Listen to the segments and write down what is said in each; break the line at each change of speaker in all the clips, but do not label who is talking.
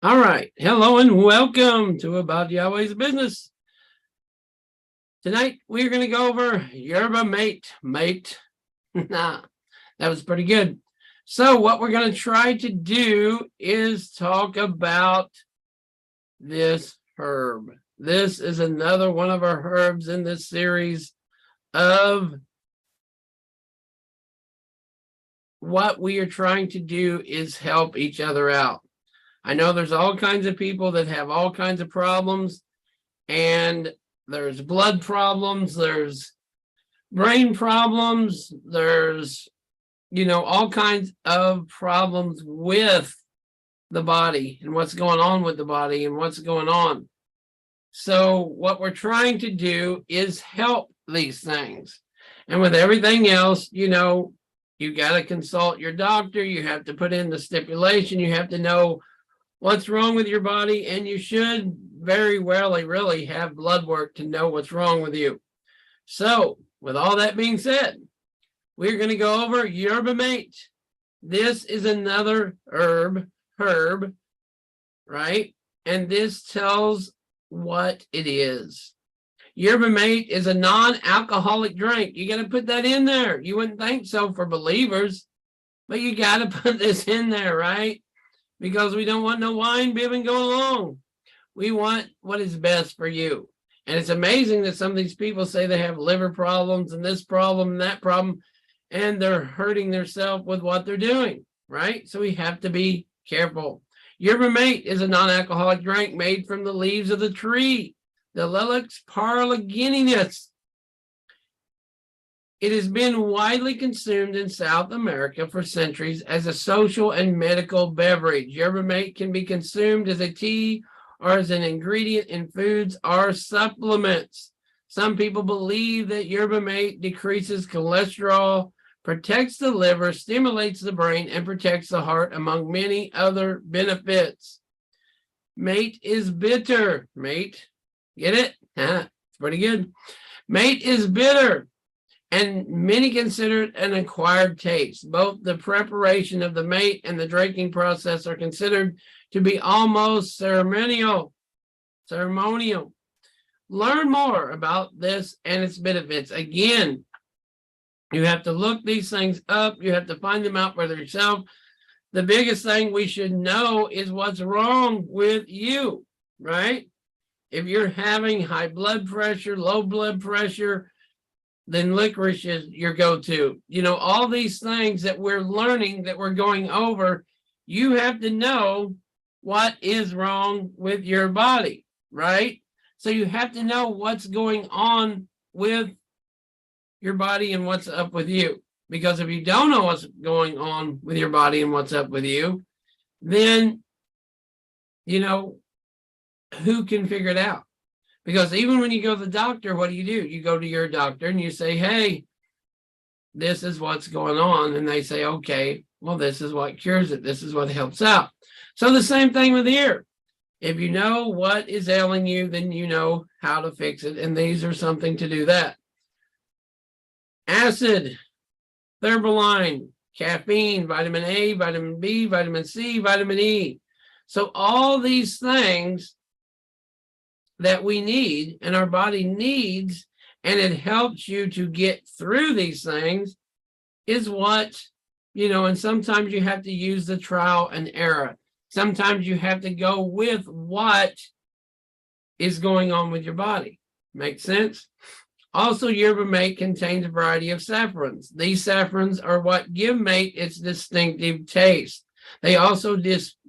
All right. Hello and welcome to About Yahweh's Business. Tonight we're going to go over Yerba mate. Nah, that was pretty good. So what we're going to try to do is talk about this herb. This is another one of our herbs in this series of what we are trying to do is help each other out. I know there's all kinds of people that have all kinds of problems, and there's blood problems, there's brain problems, there's, all kinds of problems with the body and what's going on with the body and what's going on. So what we're trying to do is help these things. And with everything else, you got to consult your doctor. You have to put in the stipulation. You have to know what's wrong with your body, and you should very rarely really have blood work to know what's wrong with you. So with all that being said, we're going to go over Yerba mate. This is another herb, right? And this tells what it is. Yerba mate is a non-alcoholic drink. You got to put that in there. You wouldn't think so for believers, but you got to put this in there, right? Because we don't want no wine bibbing going along. We want what is best for you. And it's amazing that some of these people say they have liver problems and this problem and that problem, and they're hurting themselves with what they're doing, right? So we have to be careful. Yerba mate is a non-alcoholic drink made from the leaves of the tree, the Lelix paraliginis. It has been widely consumed in South America for centuries as a social and medical beverage. Yerba mate can be consumed as a tea or as an ingredient in foods or supplements. Some people believe that yerba mate decreases cholesterol, protects the liver, stimulates the brain, and protects the heart, among many other benefits. Mate is bitter. Mate, get it? It's pretty good. Mate is bitter, and many consider it an acquired taste. Both the preparation of the mate and the drinking process are considered to be almost ceremonial. Learn more about this and its benefits. Again, you have to look these things up. You have to find them out for yourself. The biggest thing we should know is what's wrong with you, right? If you're having high blood pressure, low blood pressure, then licorice is your go-to. All these things that we're learning, that we're going over, you have to know what is wrong with your body, right? So you have to know what's going on with your body and what's up with you. Because if you don't know what's going on with your body and what's up with you, then, who can figure it out? Because even when you go to the doctor, what do? You go to your doctor and you say, hey, this is what's going on. And they say, okay, well, this is what cures it. This is what helps out. So the same thing with the ear. If you know what is ailing you, then you know how to fix it. And these are something to do that. Acid, thurbuline, caffeine, vitamin A, vitamin B, vitamin C, vitamin E. So all these things that we need and our body needs, and it helps you to get through these things, is what, and sometimes you have to use the trial and error. Sometimes you have to go with what is going on with your body. Make sense? Also, yerba mate contains a variety of saffrons. These saffrons are what give mate its distinctive taste. They also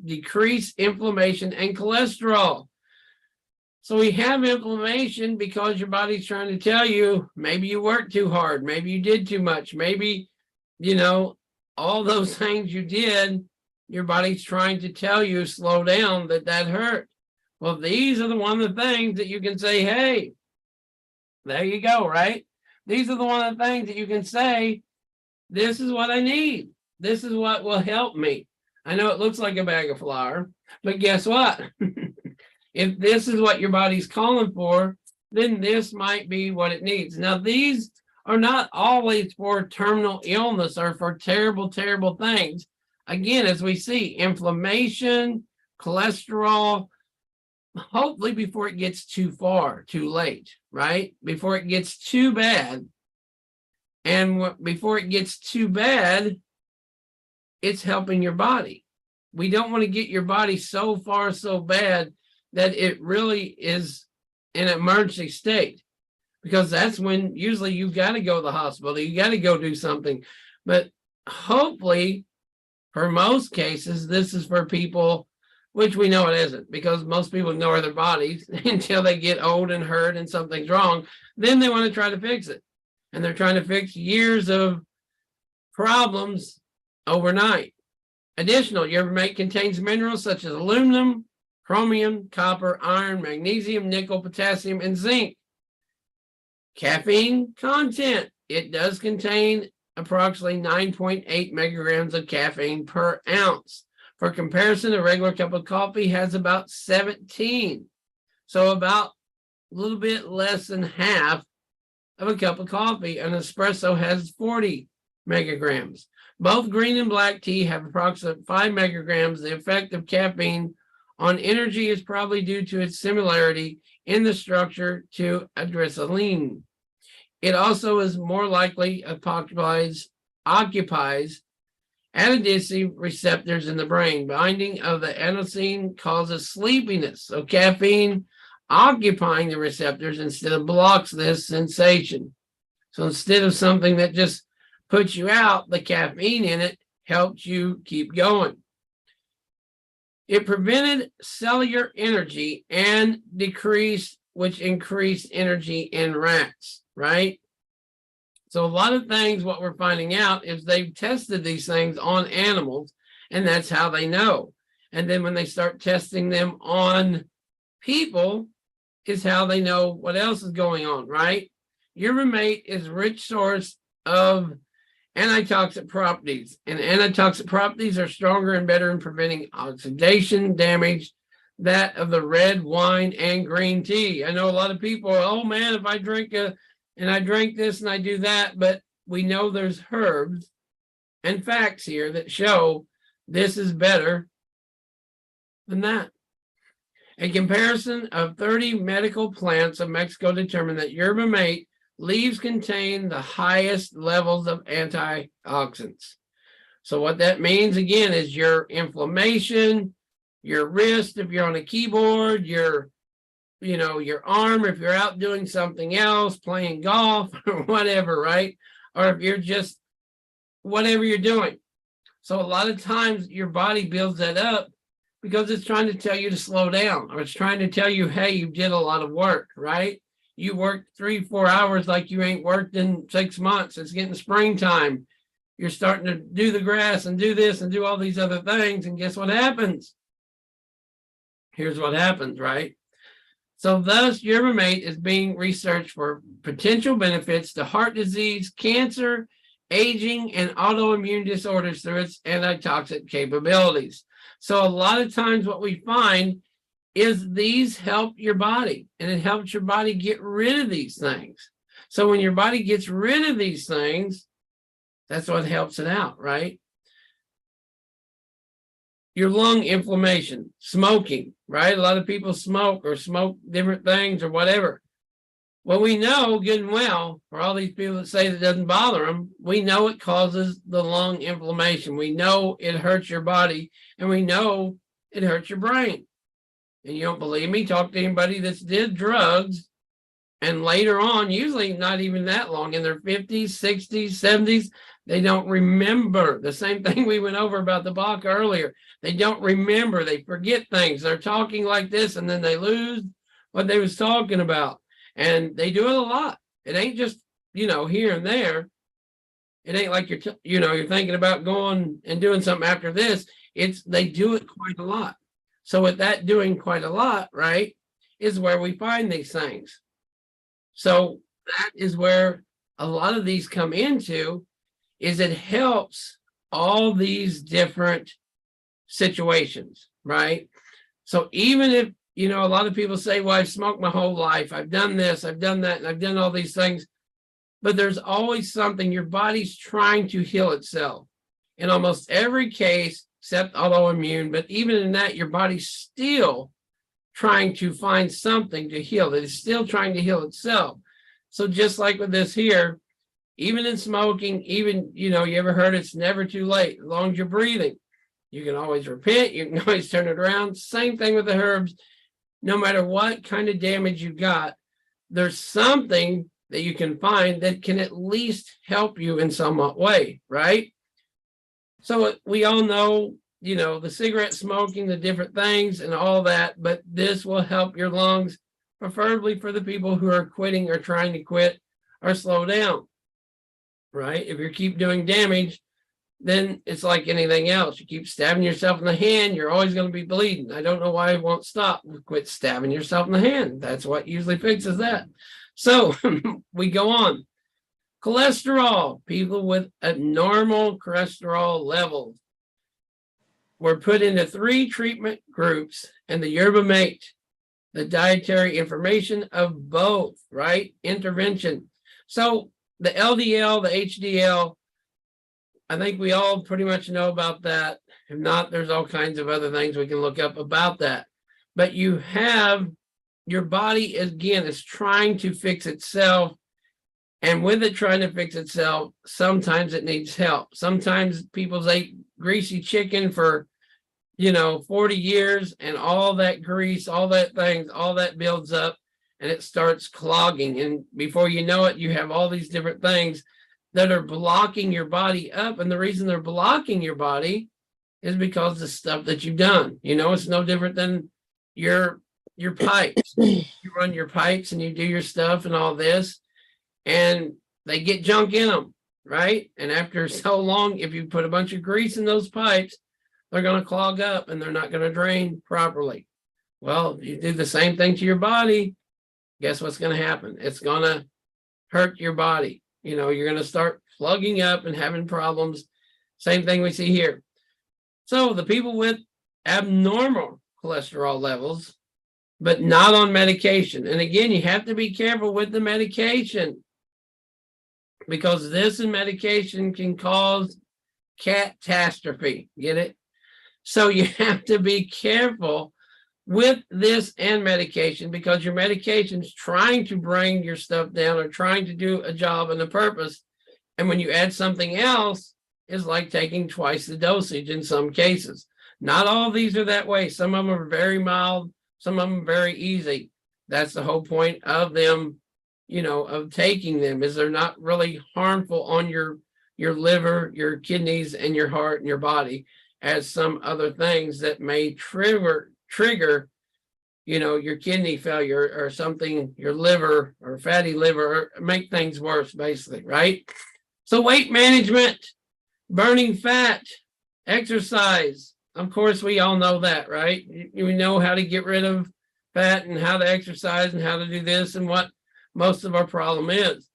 decrease inflammation and cholesterol. So we have inflammation because your body's trying to tell you, maybe you worked too hard, maybe you did too much, maybe, all those things you did, your body's trying to tell you, slow down, that hurt. Well, these are the one of the things that you can say, hey, there you go, right? These are the one of the things that you can say, this is what I need. This is what will help me. I know it looks like a bag of flour, but guess what? If this is what your body's calling for, then this might be what it needs. Now, these are not always for terminal illness or for terrible, terrible things. Again, as we see, inflammation, cholesterol, hopefully before it gets too far, too late, right? Before it gets too bad. And before it gets too bad, it's helping your body. We don't want to get your body so far, so bad that it really is in an emergency state, because that's when usually you've got to go to the hospital. You got to go do something. But hopefully, for most cases, this is for people, which we know it isn't, because most people ignore their bodies until they get old and hurt and something's wrong. Then they want to try to fix it. And they're trying to fix years of problems overnight. Additional, Yerba mate contains minerals such as aluminum, chromium, copper, iron, magnesium, nickel, potassium, and zinc. Caffeine content. It does contain approximately 9.8 megagrams of caffeine per ounce. For comparison, a regular cup of coffee has about 17. So about a little bit less than half of a cup of coffee. An espresso has 40 megagrams. Both green and black tea have approximately 5 megagrams. The effect of caffeine on energy is probably due to its similarity in the structure to adrenaline. It also is more likely occupies adenosine receptors in the brain. Binding of the adenosine causes sleepiness. So caffeine occupying the receptors instead of blocks this sensation. So instead of something that just puts you out, the caffeine in it helps you keep going. It prevented cellular energy and increased energy in rats, right? So a lot of things, what we're finding out is they've tested these things on animals, and that's how they know. And then when they start testing them on people is how they know what else is going on, right? Yerba mate is a rich source of antitoxic properties, and antitoxic properties are stronger and better in preventing oxidation damage, that of the red wine and green tea. I know a lot of people, oh man, if I drink this and I do that, but we know there's herbs and facts here that show this is better than that. A comparison of 30 medical plants of Mexico determined that yerba mate leaves contain the highest levels of antioxidants. So what that means, again, is your inflammation, your wrist, if you're on a keyboard, your arm, if you're out doing something else, playing golf or whatever, right? Or if you're just whatever you're doing. So a lot of times your body builds that up because it's trying to tell you to slow down, or it's trying to tell you, hey, you did a lot of work, right? You worked 3-4 hours like you ain't worked in 6 months. It's getting springtime. You're starting to do the grass and do this and do all these other things. And guess what happens? Here's what happens, right? So thus, yerba mate is being researched for potential benefits to heart disease, cancer, aging, and autoimmune disorders through its antitoxic capabilities. So a lot of times what we find is these help your body, and it helps your body get rid of these things. So when your body gets rid of these things, that's what helps it out, right? Your lung inflammation, smoking, right? A lot of people smoke or smoke different things or whatever. Well, we know good and well, for all these people that say that doesn't bother them, we know it causes the lung inflammation. We know it hurts your body, and we know it hurts your brain. And you don't believe me? Talk to anybody that's did drugs, and later on, usually not even that long, in their 50s, 60s, 70s, they don't remember. The same thing we went over about the Bach earlier. They don't remember. They forget things. They're talking like this, and then they lose what they was talking about. And they do it a lot. It ain't just, here and there. It ain't like you're thinking about going and doing something after this. They do it quite a lot. So with that doing quite a lot, right, is where we find these things. So that is where a lot of these come into, is it helps all these different situations, right? So even if, a lot of people say, well, I've smoked my whole life, I've done this, I've done that, and I've done all these things, but there's always something, your body's trying to heal itself. In almost every case, except autoimmune. But even in that, your body's still trying to find something to heal. It is still trying to heal itself. So just like with this here, even in smoking, even, you ever heard it's never too late, as long as you're breathing. You can always repent. You can always turn it around. Same thing with the herbs. No matter what kind of damage you got, there's something that you can find that can at least help you in some way, right? So we all know, the cigarette smoking, the different things and all that, but this will help your lungs, preferably for the people who are quitting or trying to quit or slow down, right? If you keep doing damage, then it's like anything else. You keep stabbing yourself in the hand, you're always going to be bleeding. I don't know why it won't stop. Quit stabbing yourself in the hand. That's what usually fixes that. So we go on. Cholesterol, people with abnormal cholesterol levels were put into 3 treatment groups, and the Yerba mate, the dietary information of both, right? Intervention. So the LDL, the HDL, I think we all pretty much know about that. If not, there's all kinds of other things we can look up about that. But you have, your body, again, is trying to fix itself. And with it trying to fix itself, sometimes it needs help. Sometimes people's ate greasy chicken for, 40 years, and all that grease, all that things, all that builds up and it starts clogging. And before you know it, you have all these different things that are blocking your body up. And the reason they're blocking your body is because of the stuff that you've done. It's no different than your pipes. You run your pipes and you do your stuff and all this, and they get junk in them, right? And after so long, if you put a bunch of grease in those pipes, they're going to clog up and they're not going to drain properly. Well, you do the same thing to your body, guess what's going to happen? It's going to hurt your body. You're going to start plugging up and having problems. Same thing we see here. So the people with abnormal cholesterol levels, but not on medication. And again, you have to be careful with the medication, because this and medication can cause catastrophe. Get it? So you have to be careful with this and medication, because your medication is trying to bring your stuff down or trying to do a job and a purpose. And when you add something else, it's like taking twice the dosage in some cases. Not all of these are that way. Some of them are very mild, some of them very easy. That's the whole point of them, of taking them, is they're not really harmful on your liver, your kidneys, and your heart and your body, as some other things that may trigger, your kidney failure or something, your liver or fatty liver, or make things worse, basically, right? So weight management, burning fat, exercise. Of course, we all know that, right? We know how to get rid of fat and how to exercise and how to do this and what most of our problem is.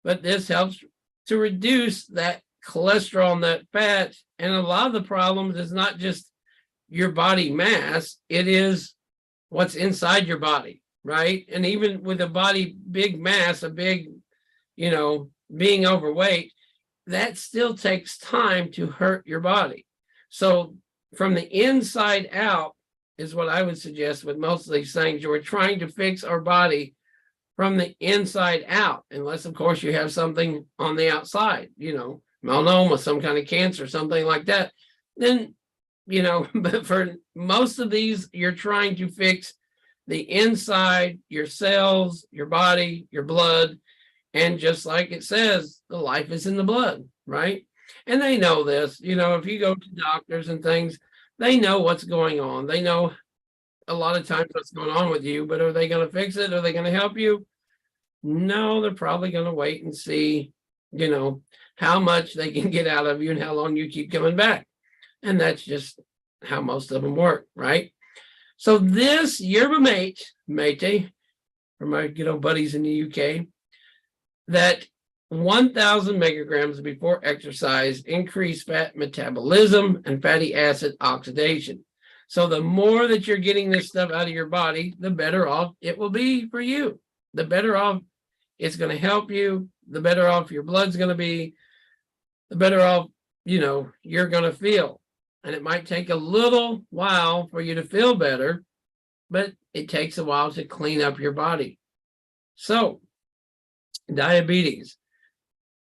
But this helps to reduce that cholesterol and that fat. And a lot of the problems is not just your body mass, it is what's inside your body, right? And even with a body big mass, a big, being overweight, that still takes time to hurt your body. So from the inside out is what I would suggest with most of these things. We're trying to fix our body from the inside out, unless, of course, you have something on the outside, melanoma, some kind of cancer, something like that. Then, but for most of these, you're trying to fix the inside, your cells, your body, your blood. And just like it says, the life is in the blood, right? And they know this, if you go to doctors and things, they know what's going on. They know a lot of times what's going on with you, but are they going to fix it? Are they going to help you? No, they're probably going to wait and see, how much they can get out of you and how long you keep coming back. And that's just how most of them work, right? So this Yerba mate, for my good old buddies in the UK, that 1,000 megagrams before exercise increase fat metabolism and fatty acid oxidation. So the more that you're getting this stuff out of your body, the better off it will be for you. The better off it's going to help you, the better off your blood's going to be, the better off, you're going to feel. and it might take a little while for you to feel better, but it takes a while to clean up your body. So, diabetes.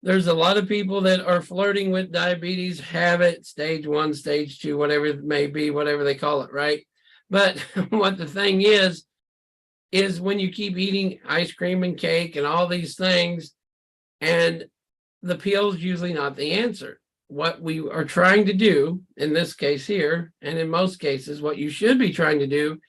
There's a lot of people that are flirting with diabetes, have it, stage 1, stage 2, whatever it may be, whatever they call it, right? But what the thing is when you keep eating ice cream and cake and all these things, and the pill's usually not the answer. What we are trying to do in this case here, and in most cases, what you should be trying to do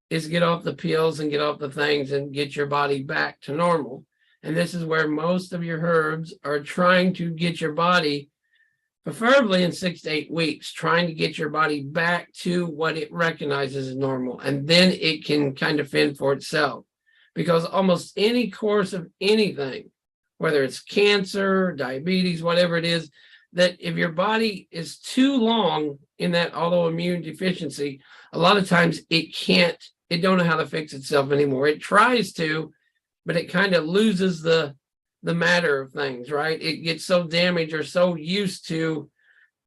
is get off the pills and get off the things and get your body back to normal. And this is where most of your herbs are trying to get your body, preferably in 6 to 8 weeks, trying to get your body back to what it recognizes as normal. And then it can kind of fend for itself. Because almost any course of anything, whether it's cancer, diabetes, whatever it is, that if your body is too long in that autoimmune deficiency, a lot of times it don't know how to fix itself anymore. It tries to, but it kind of loses the matter of things, right? It gets so damaged or so used to,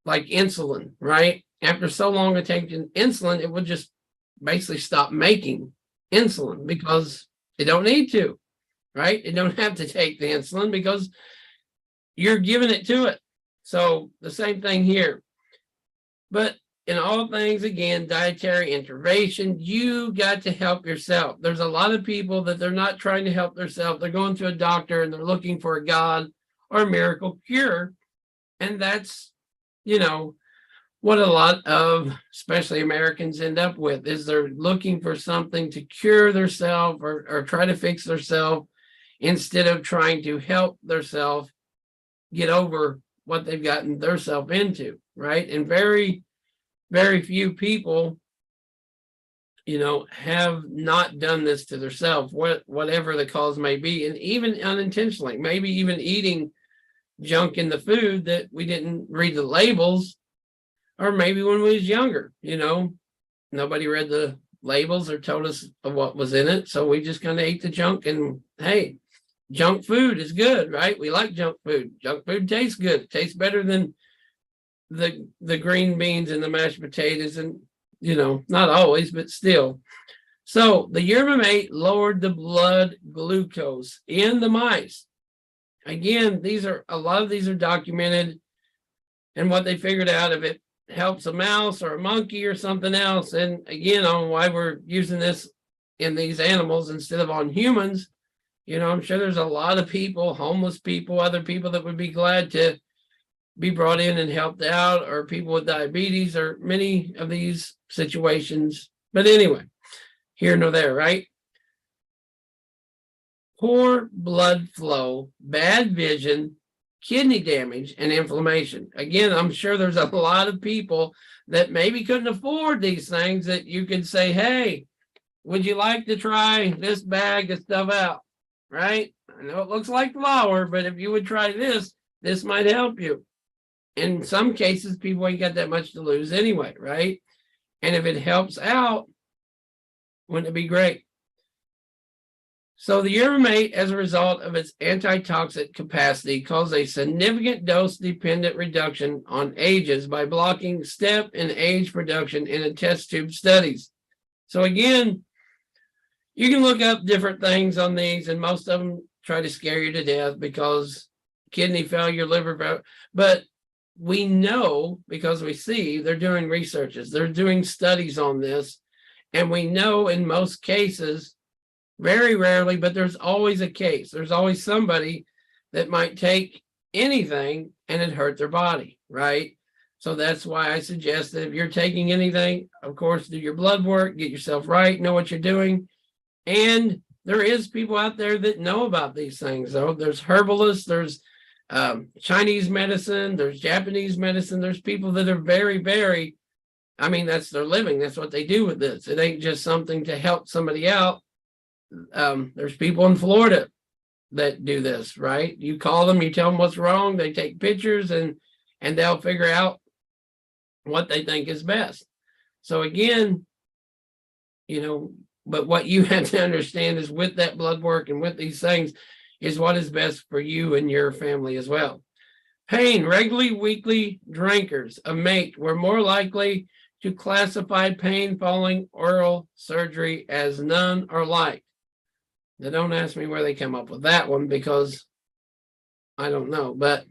like insulin, right? After so long of taking insulin, it would just basically stop making insulin because it don't need to, right? It don't have to take the insulin because you're giving it to it. So the same thing here. But in all things, again, dietary intervention, you got to help yourself. There's a lot of people that they're not trying to help themselves. They're going to a doctor and they're looking for a God or a miracle cure. And that's, what a lot of, especially Americans, end up with is they're looking for something to cure themselves or try to fix themselves instead of trying to help themselves get over what they've gotten themselves into, right? And very, very few people, have not done this to themselves, whatever the cause may be, and even unintentionally, maybe even eating junk in the food that we didn't read the labels, or maybe when we was younger, nobody read the labels or told us of what was in it, so we just kind of ate the junk, and hey, junk food is good, right? We like junk food. Junk food tastes good. It tastes better than the green beans and the mashed potatoes, and not always, but still. So the yerba mate lowered the blood glucose in the mice. Again, a lot of these are documented, and what they figured out, if it helps a mouse or a monkey or something else, and again, on why we're using this in these animals instead of on humans, I'm sure there's a lot of people, homeless people, other people that would be glad to be brought in and helped out, or people with diabetes, or many of these situations. But anyway, here nor there, right? Poor blood flow, bad vision, kidney damage, and inflammation. Again, I'm sure there's a lot of people that maybe couldn't afford these things that you could say, hey, would you like to try this bag of stuff out, right? I know it looks like flour, but if you would try this might help you. In some cases, people ain't got that much to lose anyway, right? And if it helps out, wouldn't it be great? So the yerba mate, as a result of its antitoxic capacity, caused a significant dose-dependent reduction on ages by blocking step and age production in a test tube studies. So again, you can look up different things on these, and most of them try to scare you to death because kidney failure, liver failure, but we know, because we see they're doing researches, they're doing studies on this, and we know in most cases, very rarely, but there's always a case. There's always somebody that might take anything and it hurt their body, right? So that's why I suggest that if you're taking anything, of course, do your blood work, get yourself right, know what you're doing. And there is people out there that know about these things, though. There's herbalists, there's Chinese medicine, there's Japanese medicine, there's people that are very, very, that's their living. That's what they do with this. It ain't just something to help somebody out. There's people in Florida that do this, right? You call them, you tell them what's wrong, they take pictures, and they'll figure out what they think is best. So again, but what you have to understand is with that blood work and with these things is what is best for you and your family as well. Pain. Regularly weekly drinkers of mate were more likely to classify pain following oral surgery as none or light. Now, don't ask me where they come up with that one because I don't know, but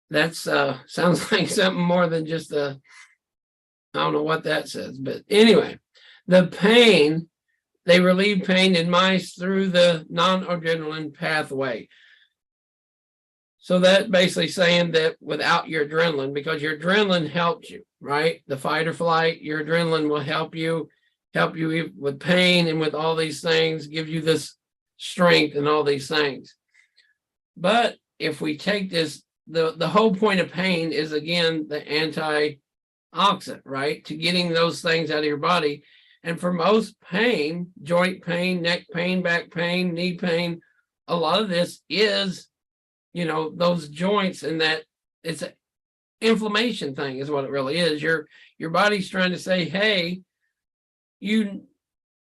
that's sounds like something more than just I don't know what that says. But anyway, the pain, they relieve pain in mice through the non-adrenaline pathway. So that basically saying that without your adrenaline, because your adrenaline helps you, right? The fight or flight, your adrenaline will help you with pain and with all these things, give you this strength and all these things. But if we take this, the whole point of pain is, again, the antioxidant, right? To getting those things out of your body. And for most pain, joint pain, neck pain, back pain, knee pain, a lot of this is, you know, those joints, and that it's an inflammation thing is what it really is. Your body's trying to say, hey, you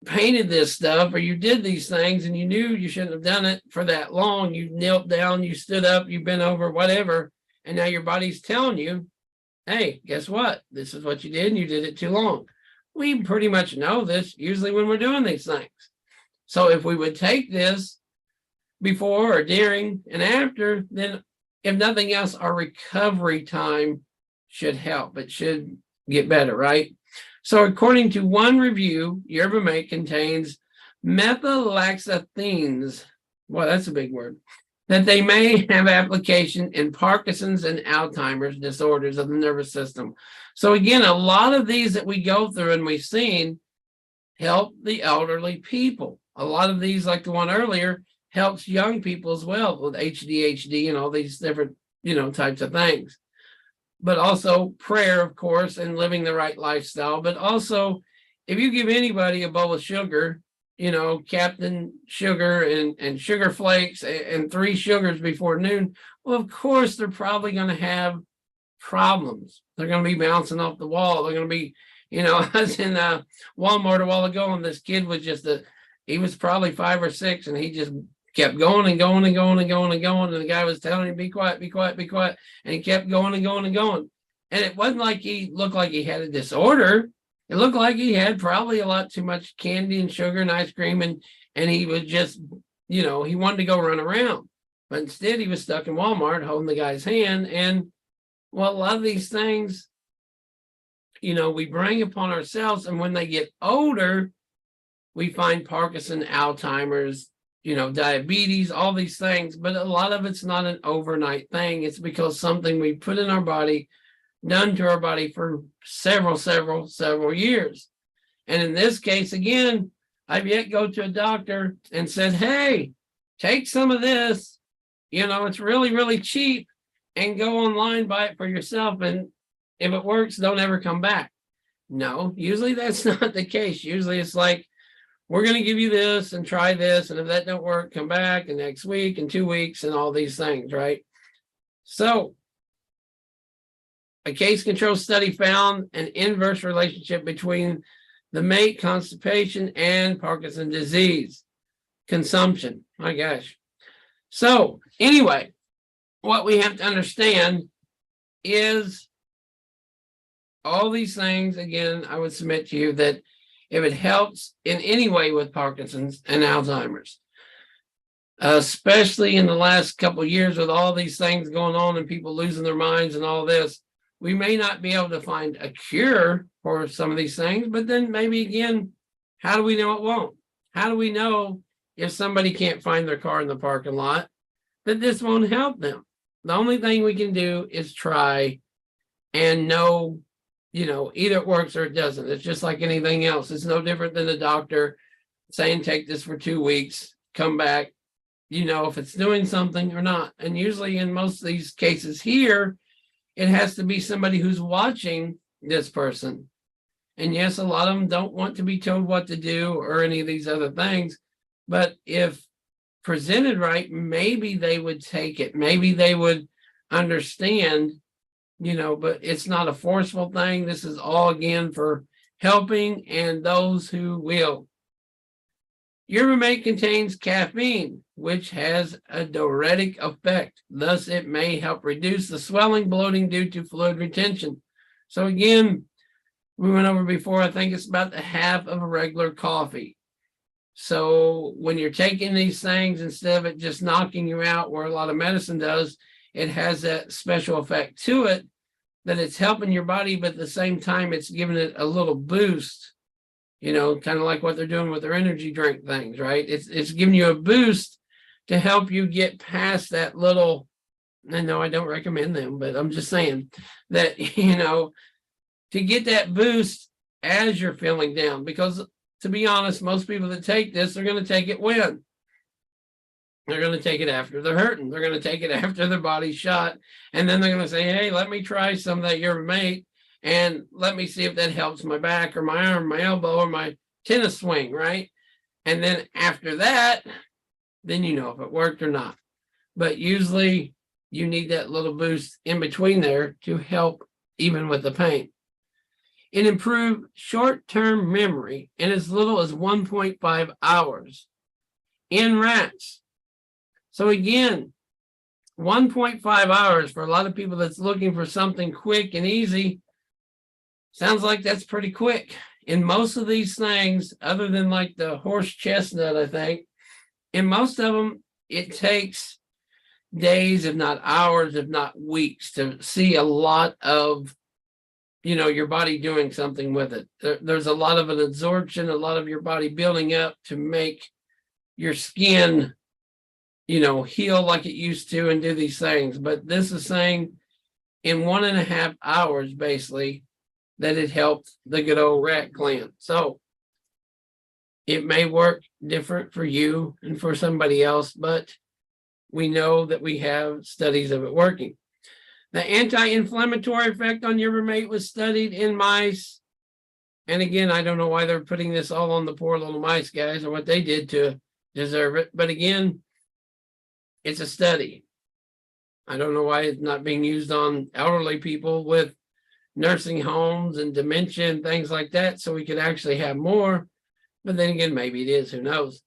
painted this stuff or you did these things and you knew you shouldn't have done it for that long. You knelt down, you stood up, you bent over, whatever. And now your body's telling you, hey, guess what? This is what you did and you did it too long. We pretty much know this usually when we're doing these things. So if we would take this before or during and after, then if nothing else, our recovery time should help. It should get better, right? So according to one review, yerba mate contains methylaxanthines, well, that's a big word, that they may have application in Parkinson's and Alzheimer's disorders of the nervous system. So again, a lot of these that we go through and we've seen help the elderly people. A lot of these, like the one earlier, helps young people as well with ADHD and all these different, you know, types of things. But also prayer, of course, and living the right lifestyle. But also, if you give anybody a bowl of sugar, you know, Captain Sugar and Sugar Flakes and 3 sugars before noon, well, of course, they're probably going to have problems. They're going to be bouncing off the wall. They're going to be, you know, I was in Walmart a while ago, and this kid was he was probably 5 or 6, and he just kept going and going and going and going and going. And the guy was telling him, be quiet, be quiet, be quiet. And he kept going and going and going. And it wasn't like he looked like he had a disorder. It looked like he had probably a lot too much candy and sugar and ice cream. And he was just, you know, he wanted to go run around. But instead he was stuck in Walmart holding the guy's hand. And well, a lot of these things, you know, we bring upon ourselves. And when they get older, we find Parkinson, Alzheimer's, you know, diabetes, all these things, but a lot of it's not an overnight thing. It's because something we put in our body, done to our body for several years. And in this case, again, I've yet go to a doctor and said, hey, take some of this, you know, it's really, really cheap, and go online, buy it for yourself. And if it works, don't ever come back. No, usually that's not the case. Usually it's like, we're going to give you this and try this. And if that don't work, come back and next week and 2 weeks and all these things, right? So a case control study found an inverse relationship between the mate constipation and Parkinson's disease consumption. My gosh. So anyway, what we have to understand is all these things, again, I would submit to you that if it helps in any way with Parkinson's and Alzheimer's, especially in the last couple of years with all these things going on and people losing their minds and all this, we may not be able to find a cure for some of these things, but then maybe again, how do we know it won't? How do we know if somebody can't find their car in the parking lot that this won't help them? The only thing we can do is try and know, you know, either it works or it doesn't. It's just like anything else. It's no different than a doctor saying, take this for 2 weeks, come back, you know, if it's doing something or not. And usually in most of these cases here, it has to be somebody who's watching this person. And yes, a lot of them don't want to be told what to do or any of these other things. But if presented right, maybe they would take it. Maybe they would understand, you know, but it's not a forceful thing. This is all, again, for helping and those who will. Yerba mate contains caffeine, which has a diuretic effect. Thus, it may help reduce the swelling, bloating due to fluid retention. So again, we went over before, I think it's about the half of a regular coffee. So when you're taking these things, instead of it just knocking you out where a lot of medicine does, it has that special effect to it that it's helping your body, but at the same time, it's giving it a little boost, kind of like what they're doing with their energy drink things, right? It's giving you a boost to help you get past that little, I know I don't recommend them, but I'm just saying that, to get that boost as you're feeling down, because to be honest, most people that take this, they're going to take it when? They're going to take it after they're hurting. They're going to take it after their body's shot. And then they're going to say, hey, let me try some of that Yerba mate and let me see if that helps my back or my arm, my elbow, or my tennis swing, right? And then after that, then you know if it worked or not. But usually you need that little boost in between there to help even with the pain. It improved short-term memory in as little as 1.5 hours in rats. So again, 1.5 hours for a lot of people that's looking for something quick and easy, sounds like that's pretty quick. In most of these things, other than like the horse chestnut, I think, in most of them, it takes days, if not hours, if not weeks, to see a lot of your body doing something with it. There's a lot of an absorption, a lot of your body building up to make your skin, heal like it used to and do these things. But this is saying in 1.5 hours, basically, that it helped the good old rat gland. So it may work different for you and for somebody else, but we know that we have studies of it working. The anti-inflammatory effect on Yerba mate was studied in mice. And again, I don't know why they're putting this all on the poor little mice, guys, or what they did to deserve it. But again, it's a study. I don't know why it's not being used on elderly people with nursing homes and dementia and things like that, so we could actually have more. But then again, maybe it is, who knows?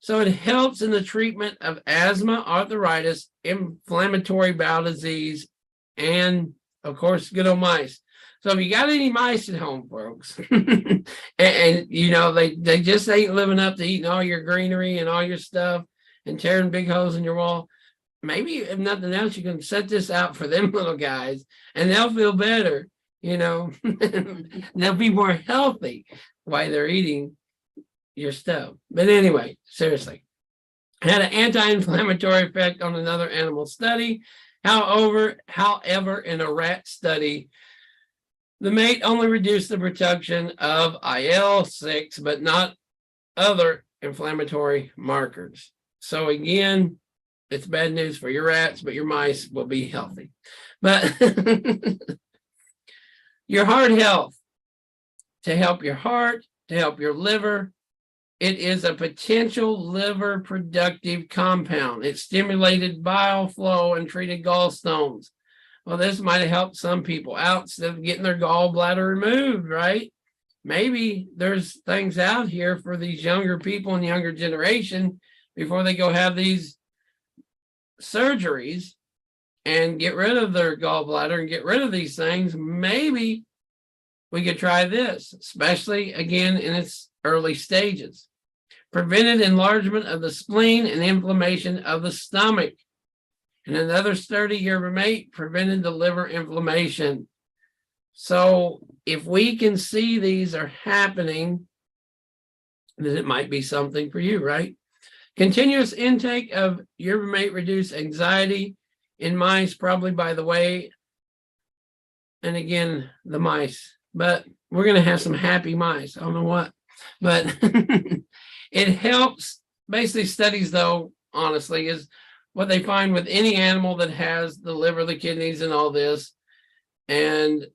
So it helps in the treatment of asthma, arthritis, inflammatory bowel disease, and of course, good old mice. So if you got any mice at home, folks, and they just ain't living up to eating all your greenery and all your stuff and tearing big holes in your wall, maybe if nothing else, you can set this out for them little guys and they'll feel better, they'll be more healthy while they're eating your stuff. But anyway, seriously, had an anti-inflammatory effect on another animal study. However, in a rat study, the mate only reduced the production of IL-6, but not other inflammatory markers. So again, it's bad news for your rats, but your mice will be healthy. But your heart health, to help your heart, to help your liver, it is a potential liver productive compound. It stimulated bile flow and treated gallstones. Well, this might have helped some people out instead of getting their gallbladder removed, right? Maybe there's things out here for these younger people and younger generation before they go have these surgeries and get rid of their gallbladder and get rid of these things. Maybe we could try this, especially again in its early stages. Prevented enlargement of the spleen and inflammation of the stomach. And another study, Yerba mate, prevented the liver inflammation. So if we can see these are happening, then it might be something for you, right? Continuous intake of Yerba mate reduce anxiety in mice, probably by the way. And again, the mice. But we're going to have some happy mice. I don't know what. But it helps. Basically, studies, though, honestly, is what they find with any animal that has the liver, the kidneys, and all this. And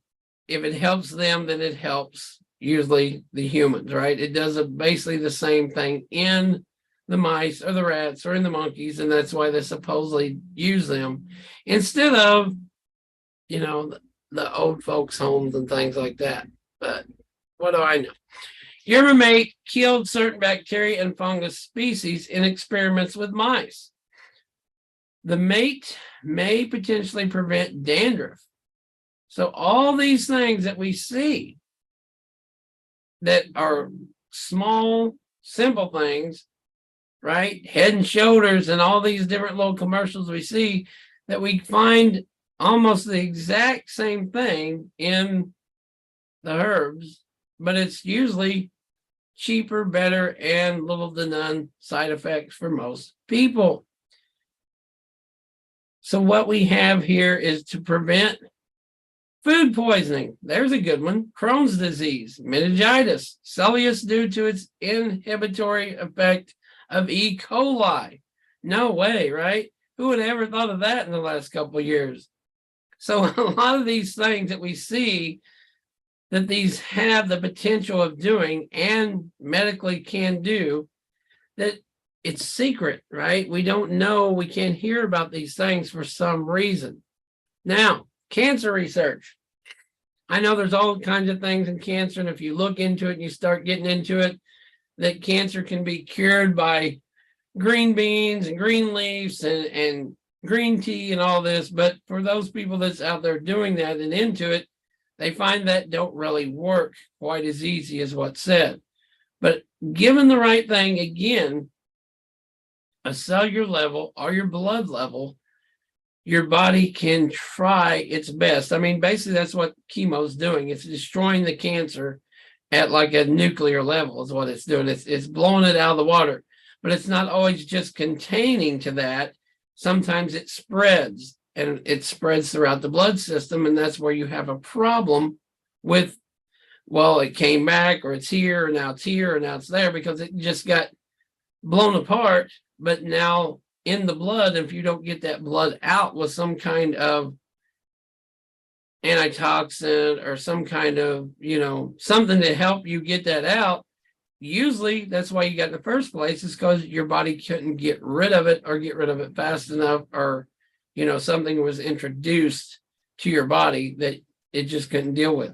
if it helps them, then it helps usually the humans, right? It does basically the same thing in the mice or the rats or in the monkeys, and that's why they supposedly use them instead of, the old folks' homes and things like that. But what do I know? Yerba mate killed certain bacteria and fungus species in experiments with mice. The mate may potentially prevent dandruff. So all these things that we see that are small, simple things, right? Head and Shoulders and all these different little commercials we see, that we find almost the exact same thing in the herbs, but it's usually cheaper, better, and little to none side effects for most people. So what we have here is to prevent food poisoning. There's a good one. Crohn's disease, meningitis, celiac due to its inhibitory effect of E. coli. No way, right? Who would have ever thought of that in the last couple of years? So a lot of these things that we see that these have the potential of doing and medically can do, that it's secret, right? We don't know, we can't hear about these things for some reason. Now, cancer research. I know there's all kinds of things in cancer, and if you look into it and you start getting into it, that cancer can be cured by green beans and green leaves and green tea and all this. But for those people that's out there doing that and into it, they find that don't really work quite as easy as what's said. But given the right thing, again, a cellular level or your blood level, your body can try its best. I mean, basically, that's what chemo is doing. It's destroying the cancer at like a nuclear level is what it's doing. It's blowing it out of the water, but it's not always just containing to that. Sometimes it spreads, and it spreads throughout the blood system, and that's where you have a problem with, well, it came back, or it's here, or now it's here, or now it's there, because it just got blown apart. But now in the blood, if you don't get that blood out with some kind of antitoxin or some kind of, something to help you get that out, usually that's why you got in the first place, is because your body couldn't get rid of it or get rid of it fast enough, or, something was introduced to your body that it just couldn't deal with.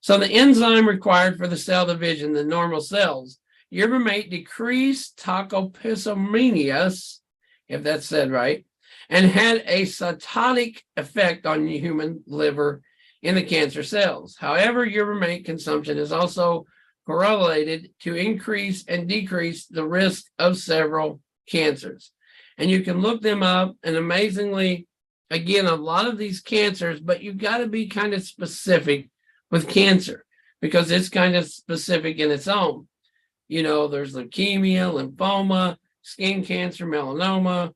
So the enzyme required for the cell division, the normal cells, Yerba mate decreased tocopersomenias, if that's said right, and had a cytotic effect on the human liver in the cancer cells. However, yerba mate consumption is also correlated to increase and decrease the risk of several cancers. And you can look them up, and amazingly, again, a lot of these cancers, but you've got to be kind of specific with cancer, because it's kind of specific in its own. There's leukemia, lymphoma, skin cancer, melanoma.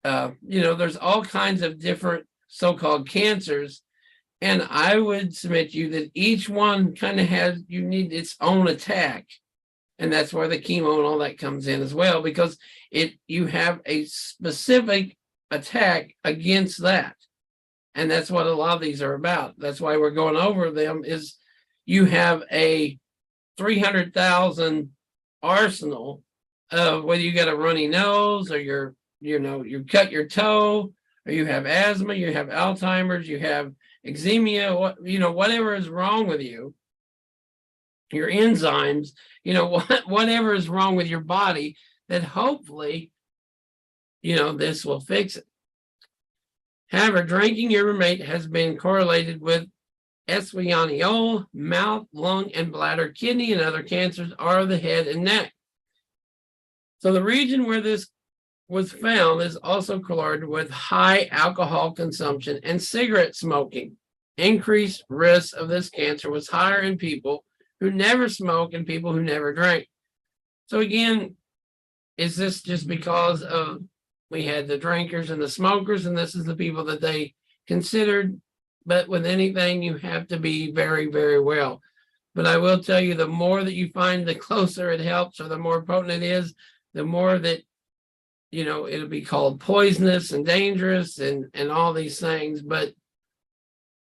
There's all kinds of different so-called cancers. And I would submit to you that each one kind of you need its own attack. And that's where the chemo and all that comes in as well, because you have a specific attack against that. And that's what a lot of these are about. That's why we're going over them, is you have a 300,000 arsenal of whether you got a runny nose, or you cut your toe, or you have asthma, you have Alzheimer's, you have eczema, whatever is wrong with you, your enzymes, whatever is wrong with your body, that hopefully, this will fix it. However, drinking yerba mate has been correlated with esophageal, mouth, lung, and bladder, kidney, and other cancers are the head and neck. So the region where this was found is also correlated with high alcohol consumption and cigarette smoking. Increased risk of this cancer was higher in people who never smoke and people who never drank. So again, is this just because of we had the drinkers and the smokers, and this is the people that they considered? But with anything, you have to be very, very well. But I will tell you, the more that you find, the closer it helps, or the more potent it is, the more that, it'll be called poisonous and dangerous and all these things. But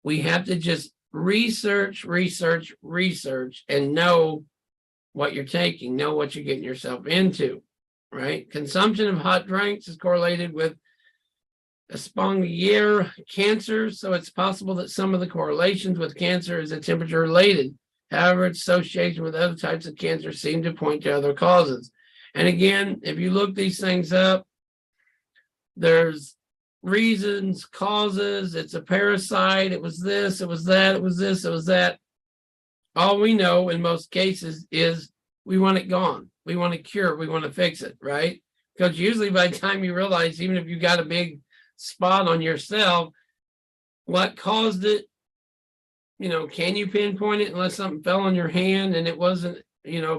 we have to just research, and know what you're taking, know what you're getting yourself into, right? Consumption of hot drinks is correlated with esophageal cancer. So it's possible that some of the correlations with cancer is temperature related. However, its association with other types of cancer seem to point to other causes. And again, if you look these things up, there's reasons, causes, it's a parasite, it was this, it was that, it was this, it was that. All we know in most cases is we want it gone. We want to cure, we want to fix it, right? Because usually by the time you realize, even if you got a big spot on yourself, what caused it, can you pinpoint it unless something fell on your hand and it wasn't,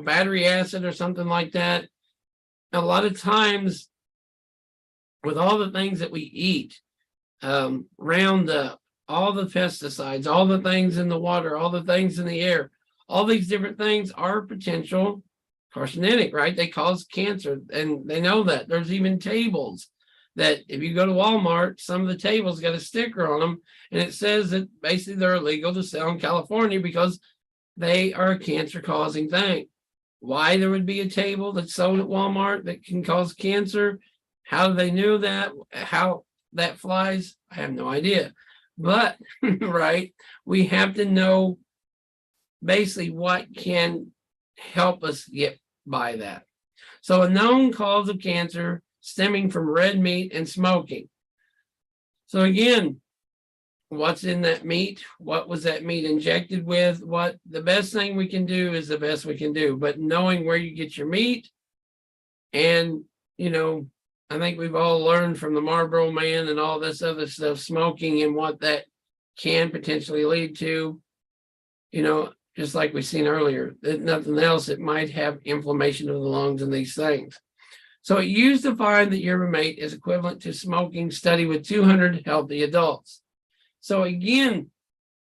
battery acid or something like that? A lot of times with all the things that we eat, Roundup, all the pesticides, all the things in the water, all the things in the air, all these different things are potential carcinogenic, right? They cause cancer, and they know that. There's even tables that if you go to Walmart, some of the tables got a sticker on them, and it says that basically they're illegal to sell in California because they are a cancer-causing thing. Why there would be a table that's sold at Walmart that can cause cancer? How they knew that? How that flies? I have no idea. But, right, we have to know basically what can help us get by that. So a known cause of cancer stemming from red meat and smoking. So again, what's in that meat? What was that meat injected with? What the best thing we can do is the best we can do. But knowing where you get your meat, and I think we've all learned from the Marlboro Man and all this other stuff, smoking and what that can potentially lead to, just like we've seen earlier, that nothing else, it might have inflammation of the lungs and these things. So it used to find that yerba mate is equivalent to smoking study with 200 healthy adults. So again,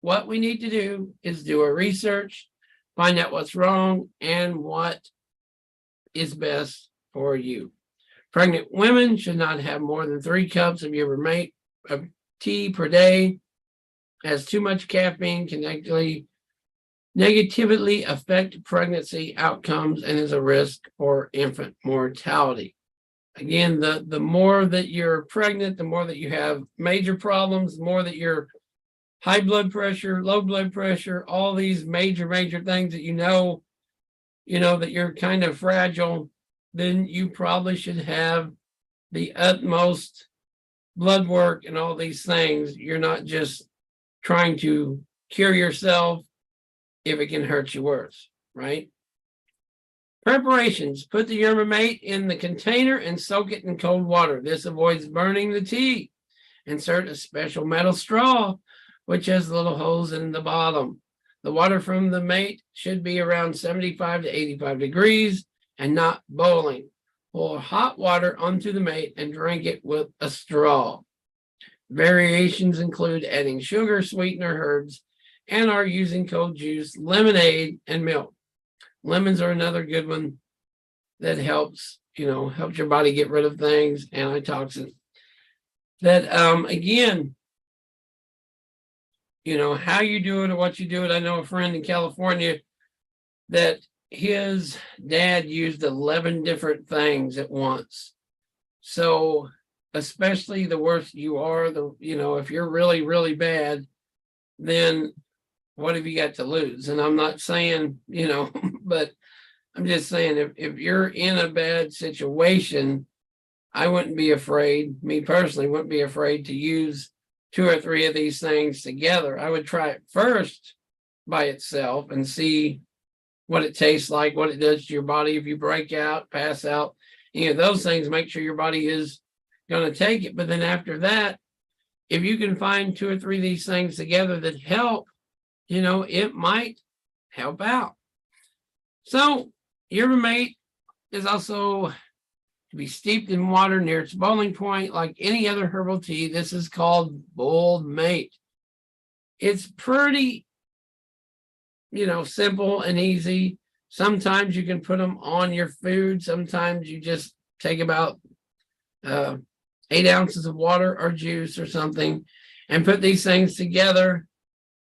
what we need to do is do a research, find out what's wrong and what is best for you. Pregnant women should not have more than 3 cups of yerba mate of tea per day, as too much caffeine can negatively affect pregnancy outcomes and is a risk for infant mortality. Again, the more that you're pregnant, the more that you have major problems, the more that you're high blood pressure, low blood pressure, all these major things that that you're kind of fragile, then you probably should have the utmost blood work and all these things. You're not just trying to cure yourself if it can hurt you worse, right? Preparations: put the yerba mate in the container and soak it in cold water. This avoids burning the tea. Insert a special metal straw, which has little holes in the bottom. The water from the mate should be around 75 to 85 degrees and not boiling. Pour hot water onto the mate and drink it with a straw. Variations include adding sugar, sweetener, herbs, and are using cold juice, lemonade, and milk. Lemons are another good one that helps your body get rid of things, antitoxin. That, again, how you do it or what you do it. I know a friend in California that his dad used 11 different things at once. So especially the worse you are, if you're really, really bad, then what have you got to lose? And I'm not saying, but I'm just saying if you're in a bad situation, I wouldn't be afraid, me personally, wouldn't be afraid to use 2 or 3 of these things together. I would try it first by itself and see what it tastes like, what it does to your body. If you break out, pass out, those things, make sure your body is going to take it. But then after that, if you can find 2 or 3 of these things together that help, it might help out. So yerba mate is also to be steeped in water near its boiling point. Like any other herbal tea, this is called boiled mate. It's pretty, simple and easy. Sometimes you can put them on your food. Sometimes you just take about 8 ounces of water or juice or something and put these things together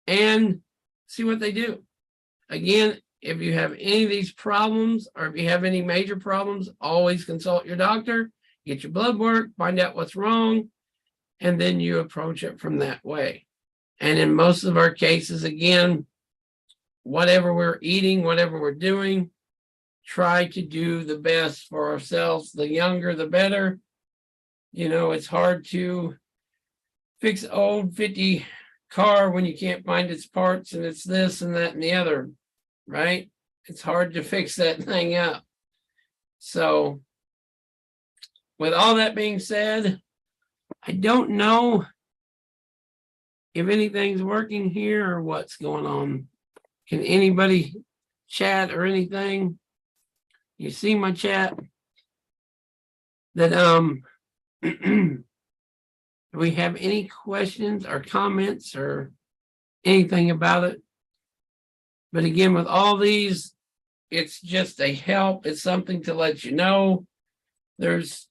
and see what they do. Again, if you have any of these problems or if you have any major problems, always consult your doctor, get your blood work, find out what's wrong, and then you approach it from that way. And in most of our cases, again, whatever we're eating, whatever we're doing, try to do the best for ourselves. The younger, the better. You know, it's hard to fix an old 50 car when you can't find its parts and it's this and that and the other, right? It's hard to fix that thing up. So with all that being said, I don't know if anything's working here or what's going on. Can anybody chat or anything? You see my chat? That do we have any questions or comments or anything about it? But again, with all these, it's just a help. It's something to let you know. There's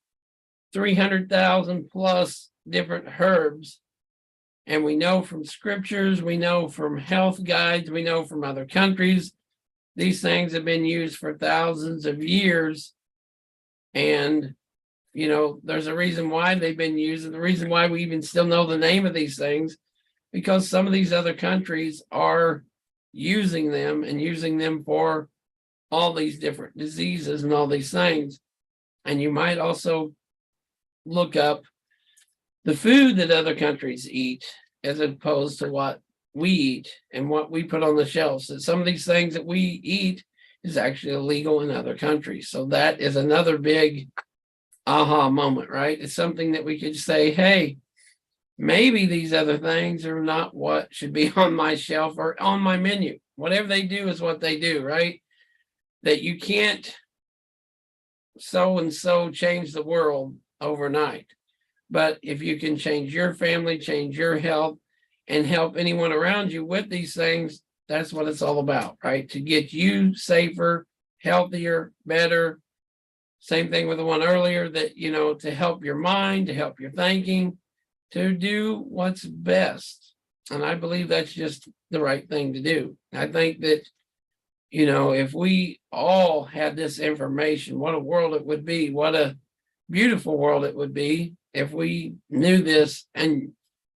300,000 plus different herbs. And we know from scriptures, we know from health guides, we know from other countries, these things have been used for thousands of years. And, you know, there's a reason why they've been used, and the reason why we even still know the name of these things, because some of these other countries are using them and using them for all these different diseases and all these things. And you might also look up the food that other countries eat as opposed to what we eat and what we put on the shelves. And some of these things that we eat is actually illegal in other countries. So that is another big aha moment, right? It's something that we could say, hey, maybe these other things are not what should be on my shelf or on my menu. Whatever they do is what they do, right? That you can't so and so change the world overnight. But if you can change your family, change your health, and help anyone around you with these things, that's what it's all about, right? To get you safer, healthier, better. Same thing with the one earlier, that, you know, to help your mind, to help your thinking, to do what's best. And I believe that's just the right thing to do. I think that, you know, if we all had this information, what a world it would be. What a beautiful world it would be if we knew this and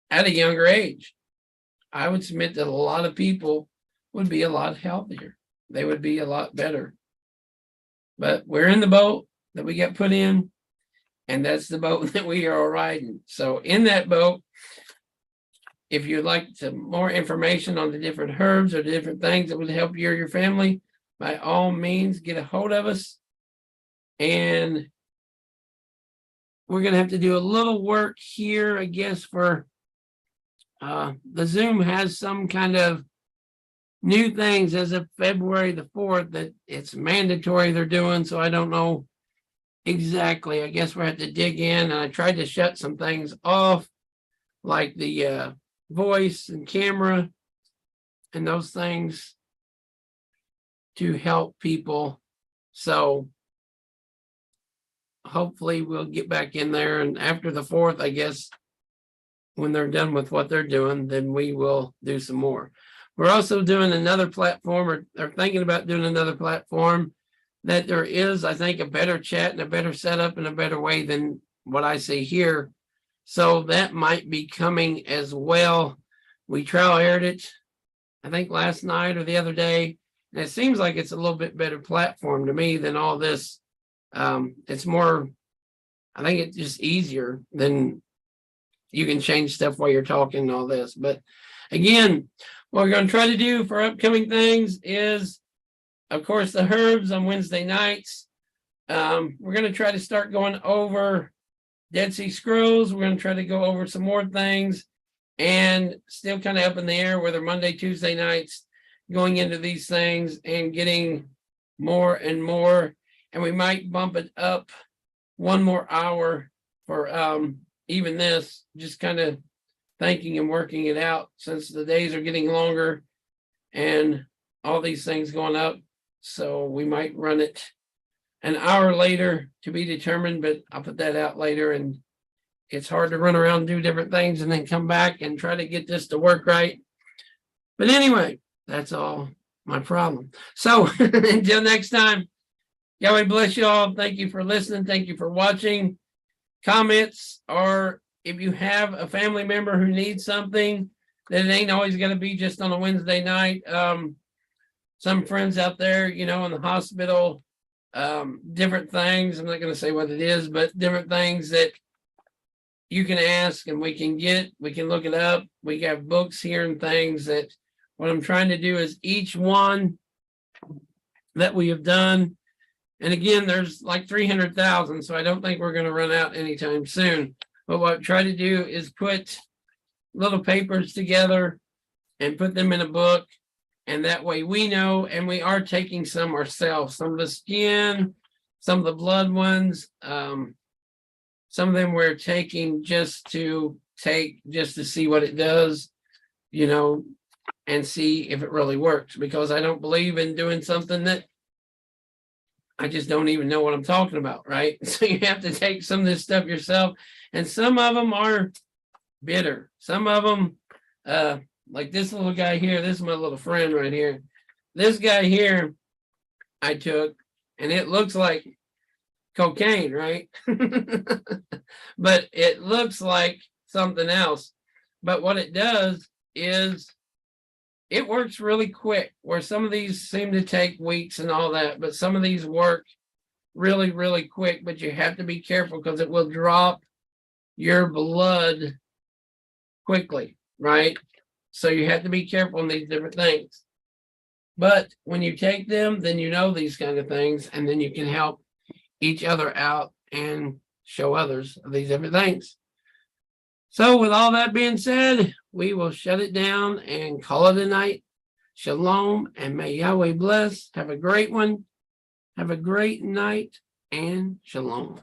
at a younger age. I would submit that a lot of people would be a lot healthier. They would be a lot better. But we're in the boat that we got put in, and that's the boat that we are riding. So in that boat, if you'd like some more information on the different herbs or the different things that would help you or your family, by all means, get a hold of us. And we're going to have to do a little work here, I guess, for the Zoom has some kind of new things as of February the 4th that it's mandatory they're doing. So I don't know exactly. I guess we'll have to dig in. And I tried to shut some things off, like the voice and camera and those things, to help people. So hopefully we'll get back in there. And after the 4th, I guess, when they're done with what they're doing, then we will do some more. We're also doing another platform, or thinking about doing another platform that there is, I think, a better chat and a better setup and a better way than what I see here. So that might be coming as well. We trial aired it, I think, last night or the other day. And it seems like it's a little bit better platform to me than all this. It's more, I think it's just easier than, you can change stuff while you're talking and all this. But again, what we're going to try to do for upcoming things is, of course, the herbs on Wednesday nights. We're going to try to start going over Dead Sea Scrolls. We're going to try to go over some more things, and still kind of up in the air whether Monday, Tuesday nights, going into these things and getting more and more. And we might bump it up one more hour for even this, just kind of thinking and working it out, since the days are getting longer and all these things going up. So we might run it an hour later, to be determined, but I'll put that out later. And it's hard to run around and do different things and then come back and try to get this to work right. But anyway, that's all my problem. So until next time, Yahweh bless you all. Thank you for listening. Thank you for watching. Comments, or if you have a family member who needs something, that it ain't always going to be just on a Wednesday night. some friends out there, in the hospital, different things. I'm not going to say what it is, but different things that you can ask and we can look it up. We have books here and things that what I'm trying to do is each one that we have done. And again, there's like 300,000, so I don't think we're going to run out anytime soon. But what I try to do is put little papers together and put them in a book. And that way we know, and we are taking some ourselves, some of the skin, some of the blood ones. Some of them we're taking just to see what it does, and see if it really works, because I don't believe in doing something that I just don't even know what I'm talking about, right? So you have to take some of this stuff yourself, and some of them are bitter. Some of them, like this little guy here, this is my little friend right here. This guy here I took, and it looks like cocaine, right? But it looks like something else. But what it does is it works really quick, where some of these seem to take weeks and all that, but some of these work really, really quick. But you have to be careful because it will drop your blood quickly, right? So you have to be careful on these different things. But when you take them, then you know these kind of things, and then you can help each other out and show others of these different things. So with all that being said, we will shut it down and call it a night. Shalom, and may Yahweh bless. Have a great one. Have a great night, and shalom.